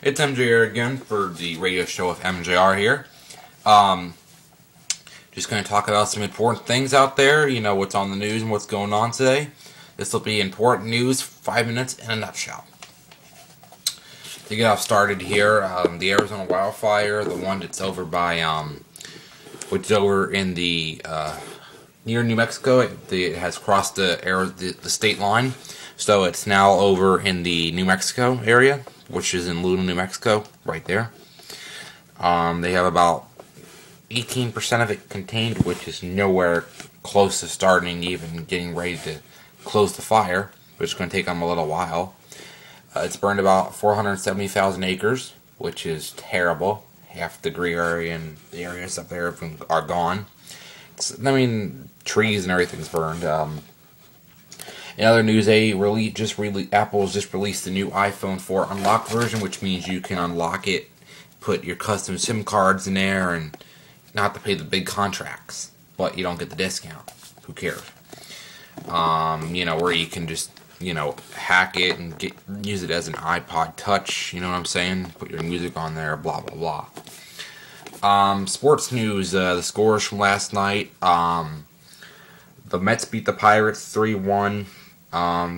It's MJR again for the radio show of MJR here. Just going to talk about some important things out there, what's on the news and what's going on today. This will be important news, 5 minutes in a nutshell. To get off started here, the Arizona wildfire, the one that's over by, which is over in the, near New Mexico. It has crossed the state line, so it's now over in the New Mexico area, which is in Luna, New Mexico, right there. They have about 18% of it contained, which is nowhere close to starting, even getting ready to close the fire, which is going to take them a little while. It's burned about 470,000 acres, which is terrible. Half the green area and the areas up there are gone. Trees and everything's burned. In other news, Apple's just released the new iPhone 4 unlock version, which means you can unlock it, put your custom SIM cards in there, and not have to pay the big contracts, but you don't get the discount. Who cares? Where you can just, hack it and use it as an iPod Touch, you know what I'm saying? Put your music on there, blah, blah, blah. Sports news, the scores from last night. The Mets beat the Pirates 3-1.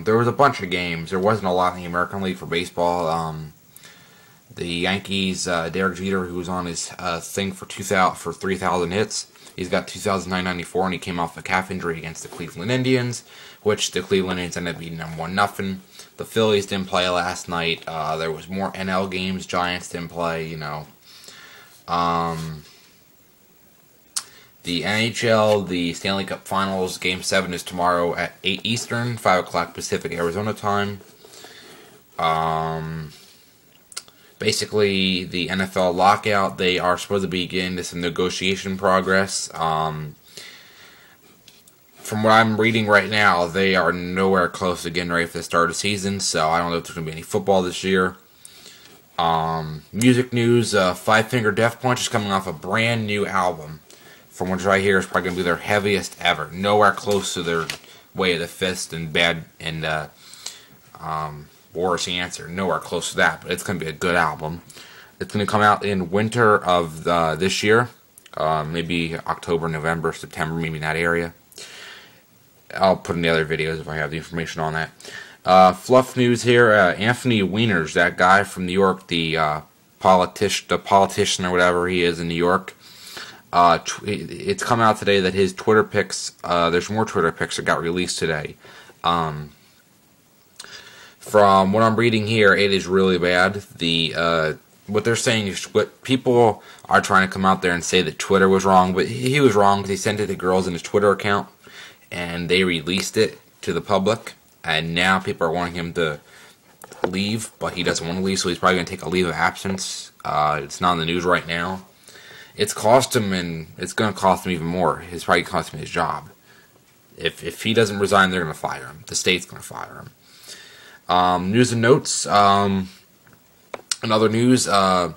There was a bunch of games. There wasn't a lot in the American League for baseball. The Yankees, Derek Jeter, who was on his thing for 3,000 hits, he's got 2,994, and he came off a calf injury against the Cleveland Indians, which the Cleveland Indians ended up beating them 1-0. The Phillies didn't play last night. There was more NL games. Giants didn't play. The NHL, the Stanley Cup Finals, Game 7 is tomorrow at 8 Eastern, 5 o'clock Pacific, Arizona time. Basically, the NFL lockout, they are supposed to be getting into some negotiation progress. From what I'm reading right now, they are nowhere close to getting ready for the start of the season, so I don't know if there's going to be any football this year. Music news, Five Finger Death Punch is coming off a brand new album. From what I hear, it's probably going to be their heaviest ever. Nowhere close to their Way of the Fist and War's Answer. Nowhere close to that, but it's going to be a good album. It's going to come out in winter of this year. Maybe October, November, September, maybe in that area. I'll put in the other videos if I have the information on that. Fluff news here. Anthony Weiner's, that guy from New York, the politician or whatever he is in New York. It's come out today that his Twitter pics, there's more Twitter pics that got released today. From what I'm reading here, it is really bad. What they're saying is, what people are trying to come out there and say that Twitter was wrong, but he was wrong because he sent it to girls in his Twitter account, and they released it to the public, and now people are wanting him to leave, but he doesn't want to leave, so he's probably going to take a leave of absence. It's not in the news right now. It's cost him, and it's going to cost him even more. It's probably cost him his job. If he doesn't resign, they're going to fire him. The state's going to fire him. News and notes. In other news, the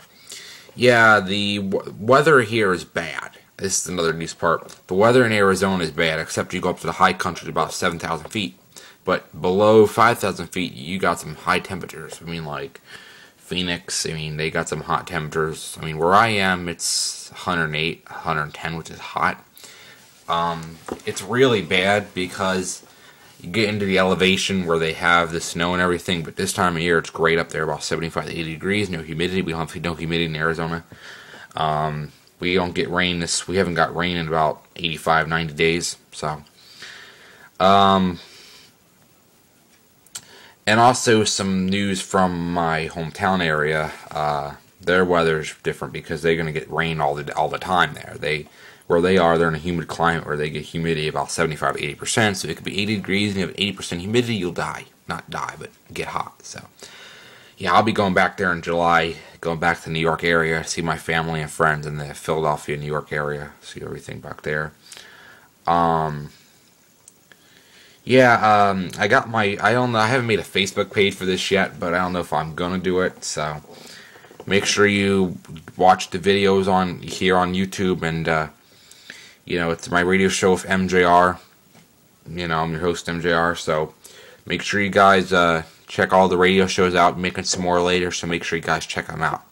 weather here is bad. This is another news part. The weather in Arizona is bad, except you go up to the high country, about 7,000 feet. But below 5,000 feet, you got some high temperatures. Like Phoenix, they got some hot temperatures. Where I am, it's 108, 110, which is hot. It's really bad because you get into the elevation where they have the snow and everything, but this time of year it's great up there, about 75 to 80 degrees, no humidity. We don't have no humidity in Arizona. We don't get rain. We haven't got rain in about 85, 90 days. So, and also some news from my hometown area. Their weather's different because they're going to get rain all the time there. Where they are, they're in a humid climate where they get humidity about 75 to 80%. So it could be 80 degrees and you have 80% humidity, you'll die. Not die, but get hot. So, yeah, I'll be going back there in July, going back to the New York area, see my family and friends in the Philadelphia, New York area, see everything back there. I haven't made a Facebook page for this yet, but I don't know if I'm gonna do it, so make sure you watch the videos here on YouTube, and it's my radio show with MJR. I'm your host, MJR, so make sure you guys Check all the radio shows out, making some more later, so make sure you guys check them out.